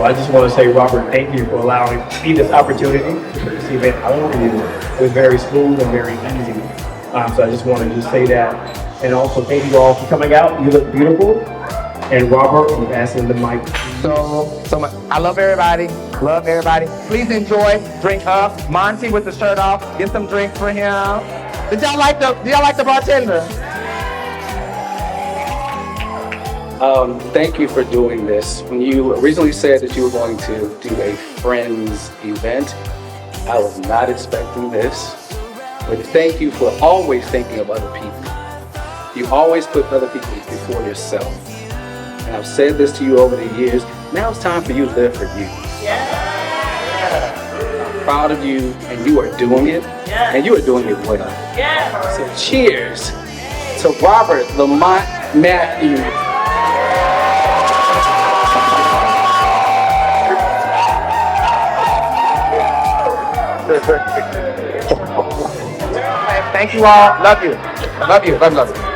So I just want to say, Robert, thank you for allowing me this opportunity to put this event on for you. It was very smooth and very easy. So I just wanted to say that. And also thank you all for coming out. You look beautiful. And Robert, I'm passing the mic. So much. I love everybody. Love everybody. Please enjoy. Drink up. Monty with the shirt off. Get some drinks for him. Did y'all like the bartender? Thank you for doing this. When you originally said that you were going to do a friends event, I was not expecting this. But thank you for always thinking of other people. You always put other people before yourself. And I've said this to you over the years. Now it's time for you to live for you. Yeah. I'm proud of you, and you are doing it. Yeah. And you are doing it well. Yeah. So cheers to Robert Lamont Matthews. Thank you all. Love you. Love you. Love you.